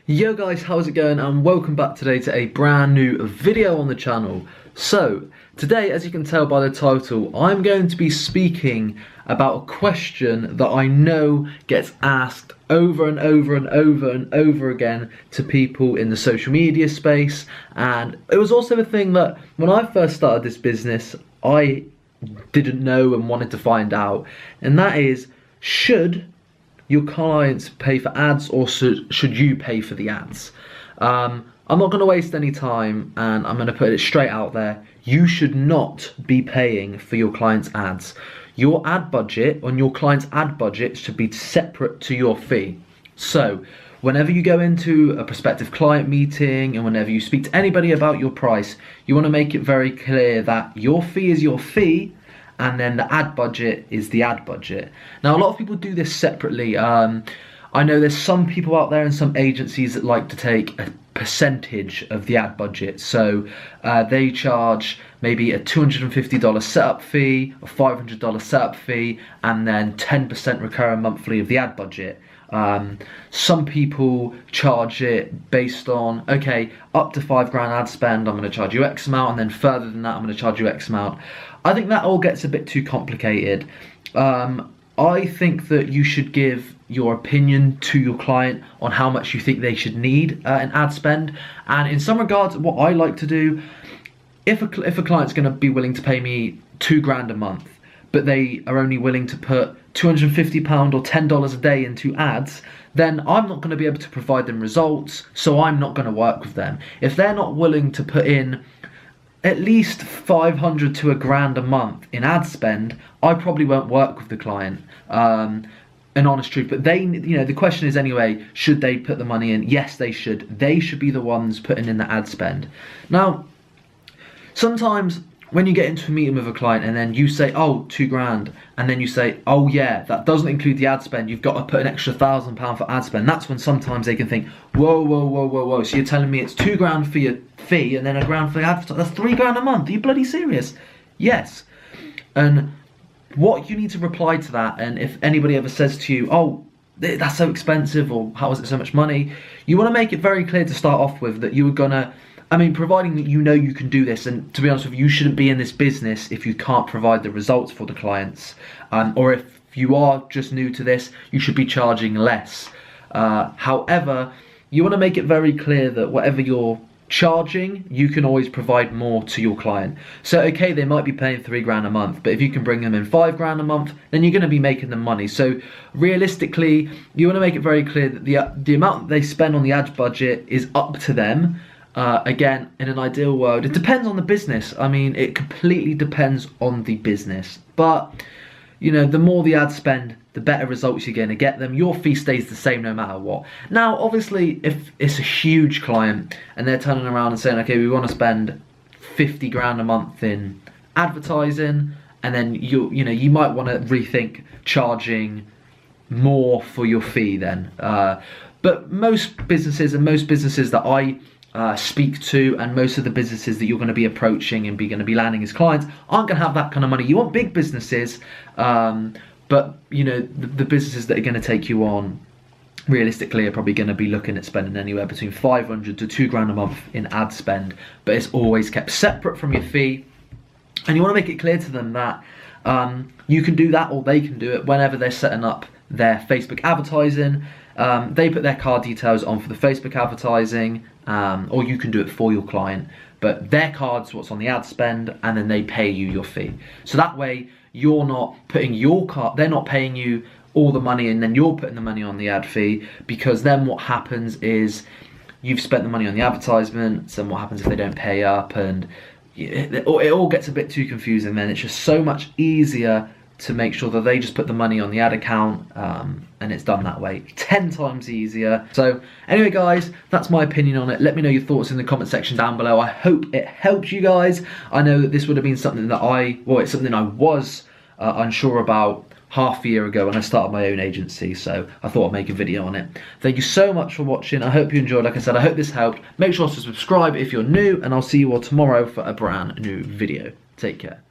Yo guys, how's it going, and welcome back today to a brand new video on the channel. So today, as you can tell by the title, I'm going to be speaking about a question that I know gets asked over and over and over and over again to people in the social media space, and it was also a thing that when I first started this business I didn't know and wanted to find out, and that is, should your clients pay for ads, or should you pay for the ads? I'm not going to waste any time, and I'm going to put it straight out there. You should not be paying for your clients' ads. Your ad budget on your client's ad budget should be separate to your fee. So whenever you go into a prospective client meeting and whenever you speak to anybody about your price, you want to make it very clear that your fee is your fee, and then the ad budget is the ad budget. Now, a lot of people do this separately. I know there's some people out there and some agencies that like to take a percentage of the ad budget. So they charge maybe a $250 setup fee, a $500 setup fee, and then 10% recurring monthly of the ad budget. Some people charge it based on, okay, up to £5 grand ad spend, I'm going to charge you X amount, and then further than that, I'm going to charge you X amount. I think that all gets a bit too complicated. I think that you should give your opinion to your client on how much you think they should need in ad spend. And in some regards, what I like to do, if a client's going to be willing to pay me £2 grand a month, but they are only willing to put £250 or $10 a day into ads, then I'm not going to be able to provide them results, so I'm not going to work with them. If they're not willing to put in at least 500 to £1 grand a month in ad spend, I probably won't work with the client. An honest truth. But they, the question is anyway, should they put the money in? Yes, they should. They should be the ones putting in the ad spend. Now, sometimes when you get into a meeting with a client and then you say, oh, £2 grand, and then you say, oh yeah, that doesn't include the ad spend, you've got to put an extra £1,000 for ad spend, that's when sometimes they can think, whoa, so you're telling me it's £2 grand for your fee and then £1 grand for the ad, that's £3 grand a month, are you bloody serious? Yes. And what you need to reply to that, and if anybody ever says to you, oh, that's so expensive, or how is it so much money, you want to make it very clear to start off with that you were gonna, providing that you know you can do this, and to be honest with you, you shouldn't be in this business if you can't provide the results for the clients, or if you are just new to this, you should be charging less. However, you want to make it very clear that whatever you're charging, you can always provide more to your client. So okay, they might be paying £3 grand a month, but if you can bring them in £5 grand a month, then you're going to be making them money. So realistically, you want to make it very clear that the amount that they spend on the ad budget is up to them. Again, in an ideal world, it depends on the business. It completely depends on the business. But, the more the ad spend, the better results you're going to get them. Your fee stays the same no matter what. Now, obviously, if it's a huge client and they're turning around and saying, okay, we want to spend 50 grand a month in advertising, and then you might want to rethink charging more for your fee then. But most businesses that I speak to, and most of the businesses that you're going to be approaching and going to be landing as clients, aren't going to have that kind of money. You want big businesses, but the businesses that are going to take you on realistically are probably going to be looking at spending anywhere between 500 to £2 grand a month in ad spend, but it's always kept separate from your fee. And you want to make it clear to them that you can do that, or they can do it whenever they're setting up their Facebook advertising. They put their card details on for the Facebook advertising, or you can do it for your client, but their card's what's on the ad spend, and then they pay you your fee. So that way you're not putting your card, they're not paying you all the money and then you're putting the money on the ad fee, because then what happens is you've spent the money on the advertisements, and what happens if they don't pay up, and it all gets a bit too confusing. Then it's just so much easier to make sure that they just put the money on the ad account, and it's done that way. 10 times easier. So anyway guys, that's my opinion on it. Let me know your thoughts in the comment section down below. I hope it helped you guys. I know that this would have been something that it's something I was unsure about half a year ago when I started my own agency, so I thought I'd make a video on it. Thank you so much for watching. I hope you enjoyed. Like I said, I hope this helped. Make sure to subscribe if you're new, and I'll see you all tomorrow for a brand new video. Take care.